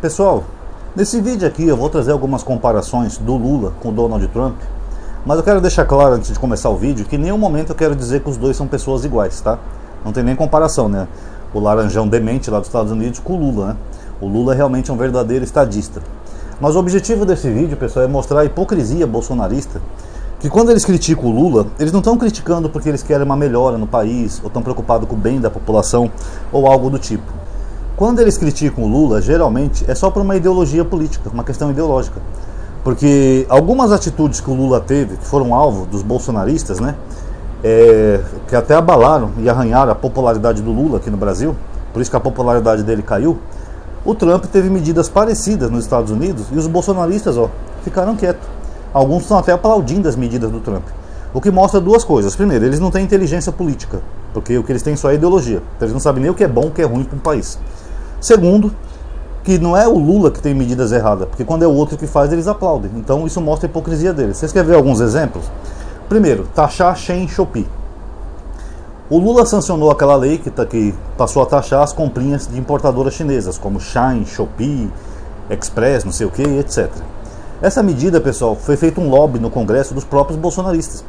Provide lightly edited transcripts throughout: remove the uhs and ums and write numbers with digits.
Pessoal, nesse vídeo aqui eu vou trazer algumas comparações do Lula com o Donald Trump, mas eu quero deixar claro antes de começar o vídeo que em nenhum momento eu quero dizer que os dois são pessoas iguais, tá? Não tem nem comparação, né? O laranjão demente lá dos Estados Unidos com o Lula, né? O Lula realmente é um verdadeiro estadista. Mas o objetivo desse vídeo, pessoal, é mostrar a hipocrisia bolsonarista, que quando eles criticam o Lula, eles não estão criticando porque eles querem uma melhora no país, ou estão preocupados com o bem da população, ou algo do tipo. Quando eles criticam o Lula, geralmente é só por uma ideologia política, uma questão ideológica. Porque algumas atitudes que o Lula teve, que foram alvo dos bolsonaristas, né, que até abalaram e arranharam a popularidade do Lula aqui no Brasil, por isso que a popularidade dele caiu, o Trump teve medidas parecidas nos Estados Unidos e os bolsonaristas, ficaram quietos. Alguns estão até aplaudindo as medidas do Trump. O que mostra duas coisas. Primeiro, eles não têm inteligência política, porque o que eles têm só é ideologia. Então eles não sabem nem o que é bom e o que é ruim para um país. Segundo, que não é o Lula que tem medidas erradas, porque quando é o outro que faz, eles aplaudem. Então isso mostra a hipocrisia deles. Vocês querem ver alguns exemplos? Primeiro, taxar Shein e Shopee. O Lula sancionou aquela lei que passou a taxar as comprinhas de importadoras chinesas, como Shein, Shopee, Express, não sei o que, etc. Essa medida, pessoal, foi feito um lobby no Congresso dos próprios bolsonaristas.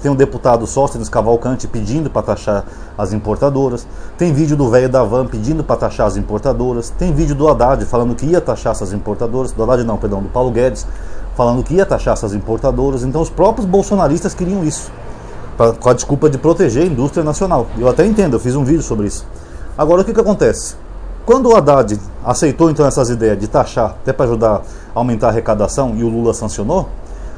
Tem um deputado Sóstenes Cavalcante pedindo para taxar as importadoras. Tem vídeo do velho da Van pedindo para taxar as importadoras. Tem vídeo do Haddad falando que ia taxar essas importadoras. Do Haddad não, perdão, do Paulo Guedes, falando que ia taxar essas importadoras. Então os próprios bolsonaristas queriam isso, com a desculpa de proteger a indústria nacional. Eu até entendo, eu fiz um vídeo sobre isso. Agora o que acontece? Quando o Haddad aceitou então essas ideias de taxar, até para ajudar a aumentar a arrecadação, e o Lula sancionou,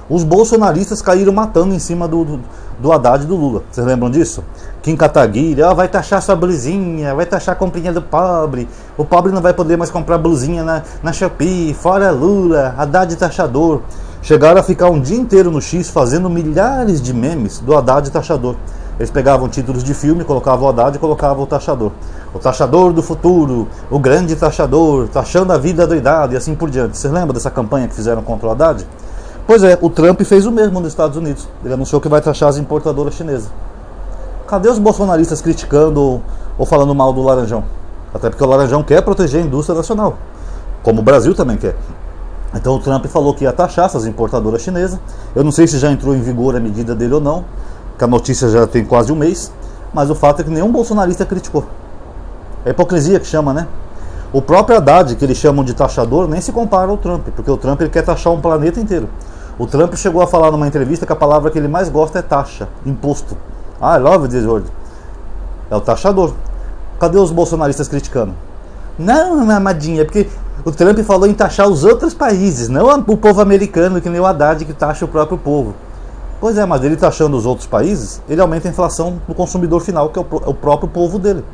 os bolsonaristas caíram matando em cima do Haddad e do Lula. Vocês lembram disso? Kim Kataguiri, vai taxar sua blusinha, vai taxar a comprinha do pobre, o pobre não vai poder mais comprar blusinha na Shopee, fora Lula, Haddad taxador. Chegaram a ficar um dia inteiro no X fazendo milhares de memes do Haddad taxador. Eles pegavam títulos de filme, colocavam o Haddad e colocavam o taxador. O taxador do futuro, o grande taxador, taxando a vida doidada e assim por diante. Vocês lembram dessa campanha que fizeram contra o Haddad? Pois é, o Trump fez o mesmo nos Estados Unidos. Ele anunciou que vai taxar as importadoras chinesas. Cadê os bolsonaristas criticando ou falando mal do Laranjão? Até porque o Laranjão quer proteger a indústria nacional, como o Brasil também quer. Então o Trump falou que ia taxar essas importadoras chinesas. Eu não sei se já entrou em vigor a medida dele ou não, que a notícia já tem quase um mês, mas o fato é que nenhum bolsonarista criticou. É hipocrisia que chama, né? O próprio Haddad, que eles chamam de taxador, nem se compara ao Trump, porque o Trump ele quer taxar um planeta inteiro. O Trump chegou a falar numa entrevista que a palavra que ele mais gosta é taxa, imposto. I love this word. É o taxador. Cadê os bolsonaristas criticando? Não, amadinha, é porque o Trump falou em taxar os outros países, não o povo americano, que nem o Haddad que taxa o próprio povo. Pois é, mas ele taxando os outros países, ele aumenta a inflação do consumidor final, que é o próprio povo dele.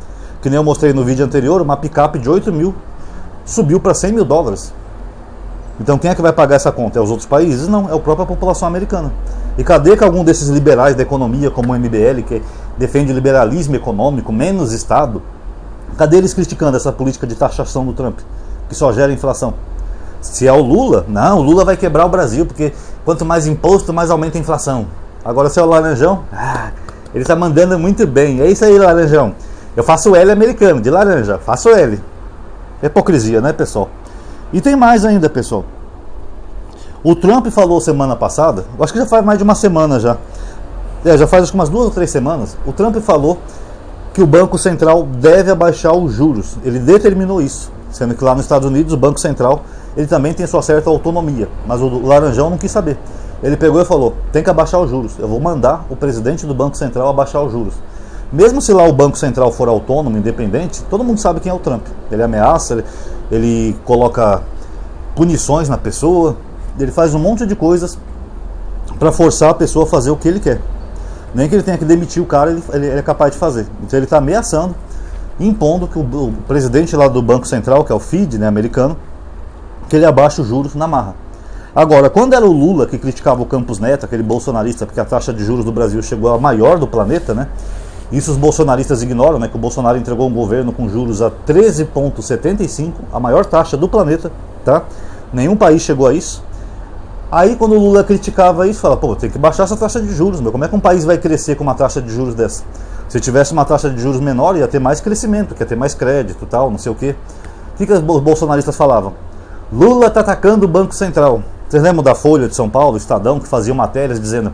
Que nem eu mostrei no vídeo anterior, uma picape de 8 mil subiu para 100 mil dólares. Então quem é que vai pagar essa conta? É os outros países? Não, é a própria população americana. E cadê que algum desses liberais da economia, como o MBL, que defende o liberalismo econômico, menos Estado, cadê eles criticando essa política de taxação do Trump, que só gera inflação? Se é o Lula, não, o Lula vai quebrar o Brasil, porque quanto mais imposto, mais aumenta a inflação. Agora se é o Laranjão, ele está mandando muito bem. É isso aí, Laranjão. Eu faço L americano, de laranja, faço L. Hipocrisia, né, pessoal? E tem mais ainda, pessoal. O Trump falou semana passada, acho que já faz mais de uma semana já. Já faz acho que umas 2 ou 3 semanas. O Trump falou que o Banco Central deve abaixar os juros. Ele determinou isso. Sendo que lá nos Estados Unidos, o Banco Central, ele também tem sua certa autonomia. Mas o Laranjão não quis saber. Ele pegou e falou, tem que abaixar os juros. Eu vou mandar o presidente do Banco Central abaixar os juros. Mesmo se lá o Banco Central for autônomo, independente, todo mundo sabe quem é o Trump. Ele ameaça, ele coloca punições na pessoa, ele faz um monte de coisas para forçar a pessoa a fazer o que ele quer. Nem que ele tenha que demitir o cara, ele é capaz de fazer. Então ele está ameaçando, impondo que o presidente lá do Banco Central, que é o FED, né, americano, que ele abaixe os juros na marra. Agora, quando era o Lula que criticava o Campos Neto, aquele bolsonarista, porque a taxa de juros do Brasil chegou a maior do planeta, né? Isso os bolsonaristas ignoram, né? Que o Bolsonaro entregou um governo com juros a 13,75, a maior taxa do planeta, tá? Nenhum país chegou a isso. Aí quando o Lula criticava isso, fala, pô, tem que baixar essa taxa de juros, meu. Como é que um país vai crescer com uma taxa de juros dessa? Se tivesse uma taxa de juros menor, ia ter mais crescimento, ia ter mais crédito e tal, não sei o quê. O que os bolsonaristas falavam? Lula tá atacando o Banco Central. Vocês lembram da Folha de São Paulo, Estadão, que fazia matérias dizendo: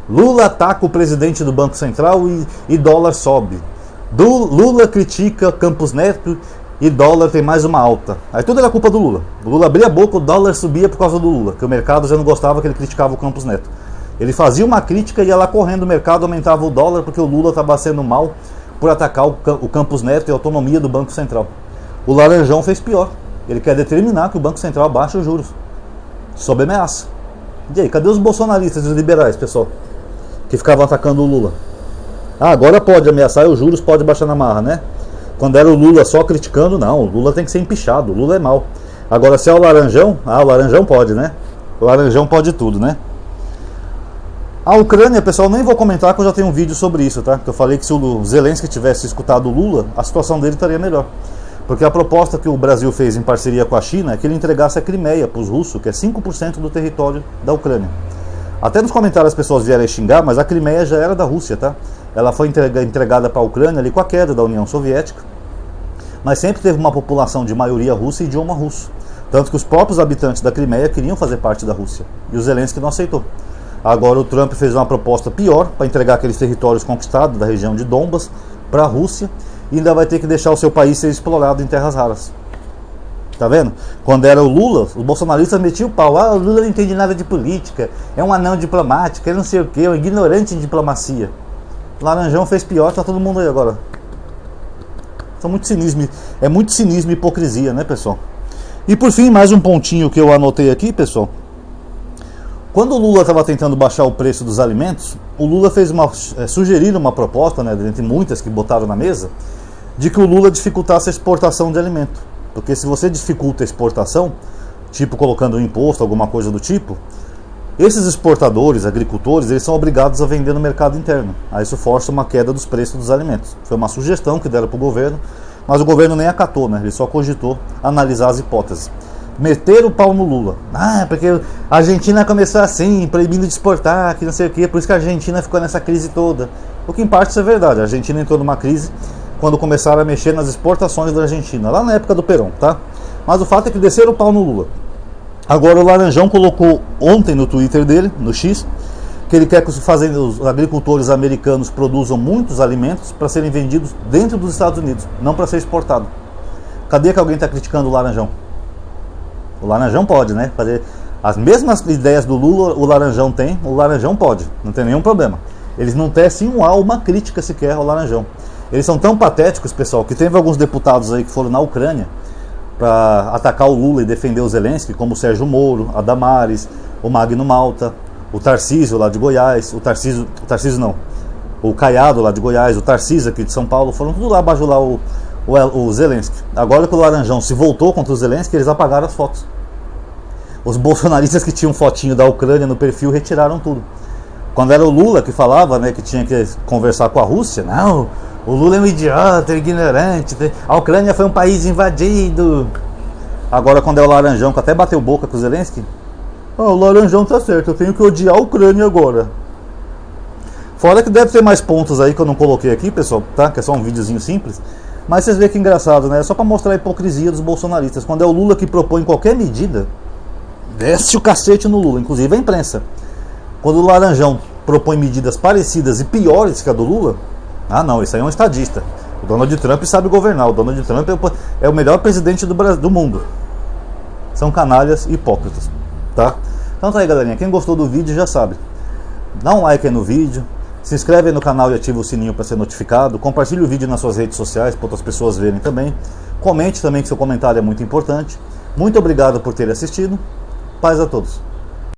Lula ataca o presidente do Banco Central e dólar sobe. Lula critica Campos Neto e dólar tem mais uma alta. Aí tudo era culpa do Lula. O Lula abria a boca, o dólar subia por causa do Lula, que o mercado já não gostava que ele criticava o Campos Neto. Ele fazia uma crítica e ia lá correndo, o mercado aumentava o dólar porque o Lula estava sendo mal por atacar o Campos Neto e a autonomia do Banco Central. O Laranjão fez pior. Ele quer determinar que o Banco Central baixe os juros, sob ameaça. E aí, cadê os bolsonaristas e os liberais, pessoal, que ficavam atacando o Lula? Ah, agora pode ameaçar e os juros pode baixar na marra, né? Quando era o Lula só criticando, não, o Lula tem que ser empichado, o Lula é mau. Agora se é o Laranjão, o Laranjão pode, né? O Laranjão pode tudo, né? A Ucrânia, pessoal, nem vou comentar que eu já tenho um vídeo sobre isso, tá? Que eu falei que se o Zelensky tivesse escutado o Lula, a situação dele estaria melhor. Porque a proposta que o Brasil fez em parceria com a China é que ele entregasse a Crimeia para os russos, que é 5% do território da Ucrânia. Até nos comentários as pessoas vieram xingar, mas a Crimeia já era da Rússia, tá? Ela foi entregada para a Ucrânia ali com a queda da União Soviética, mas sempre teve uma população de maioria russa e idioma russo. Tanto que os próprios habitantes da Crimeia queriam fazer parte da Rússia. E o Zelensky não aceitou. Agora o Trump fez uma proposta pior para entregar aqueles territórios conquistados da região de Donbas para a Rússia e ainda vai ter que deixar o seu país ser explorado em terras raras. Tá vendo? Quando era o Lula, os bolsonaristas metiam o pau. Ah, o Lula não entende nada de política, é um anão diplomático, é não sei o que, é um ignorante em diplomacia. Laranjão fez pior, tá todo mundo aí agora. É muito cinismo e hipocrisia, né, pessoal? E por fim, mais um pontinho que eu anotei aqui, pessoal. Quando o Lula estava tentando baixar o preço dos alimentos, o Lula fez sugeriu uma proposta, né, dentre muitas que botaram na mesa, de que o Lula dificultasse a exportação de alimento. Porque se você dificulta a exportação, tipo colocando um imposto, alguma coisa do tipo, esses exportadores, agricultores, eles são obrigados a vender no mercado interno. Aí isso força uma queda dos preços dos alimentos. Foi uma sugestão que deram para o governo, mas o governo nem acatou, né? Ele só cogitou analisar as hipóteses. Meter o pau no Lula. Ah, porque a Argentina começou assim, proibindo de exportar, que não sei o quê, por isso que a Argentina ficou nessa crise toda. O que em parte isso é verdade, a Argentina entrou numa crise quando começaram a mexer nas exportações da Argentina, lá na época do Perón, tá? Mas o fato é que desceram o pau no Lula. Agora o Laranjão colocou ontem no Twitter dele, no X, que ele quer que os agricultores americanos produzam muitos alimentos para serem vendidos dentro dos Estados Unidos, não para ser exportado. Cadê que alguém está criticando o Laranjão? O Laranjão pode, né? Fazer as mesmas ideias do Lula, o Laranjão tem, o Laranjão pode, não tem nenhum problema. Eles não tecem uma crítica sequer ao Laranjão. Eles são tão patéticos, pessoal, que teve alguns deputados aí que foram na Ucrânia para atacar o Lula e defender o Zelensky, como o Sérgio Moro, a Damares, o Magno Malta, o Tarcísio lá de Goiás, o Caiado lá de Goiás, o Tarcísio aqui de São Paulo, foram tudo lá bajular o Zelensky. Agora que o Laranjão se voltou contra o Zelensky, eles apagaram as fotos. Os bolsonaristas que tinham fotinho da Ucrânia no perfil retiraram tudo. Quando era o Lula que falava, né, que tinha que conversar com a Rússia, não, o Lula é um idiota, ignorante, a Ucrânia foi um país invadido. Agora quando é o Laranjão que até bateu boca com o Zelensky, o Laranjão tá certo, eu tenho que odiar a Ucrânia agora. Fora que deve ter mais pontos aí que eu não coloquei aqui, pessoal, tá? Que é só um videozinho simples. Mas vocês veem que engraçado, né? É só para mostrar a hipocrisia dos bolsonaristas. Quando é o Lula que propõe qualquer medida, desce o cacete no Lula, inclusive a imprensa. Quando o Laranjão propõe medidas parecidas e piores que a do Lula, ah não, isso aí é um estadista. O Donald Trump sabe governar, o Donald Trump é o melhor presidente do mundo. São canalhas e hipócritas, tá? Então tá aí, galerinha, quem gostou do vídeo já sabe. Dá um like aí no vídeo, se inscreve aí no canal e ativa o sininho para ser notificado, compartilhe o vídeo nas suas redes sociais para outras pessoas verem também. Comente também, que seu comentário é muito importante. Muito obrigado por ter assistido. Paz a todos.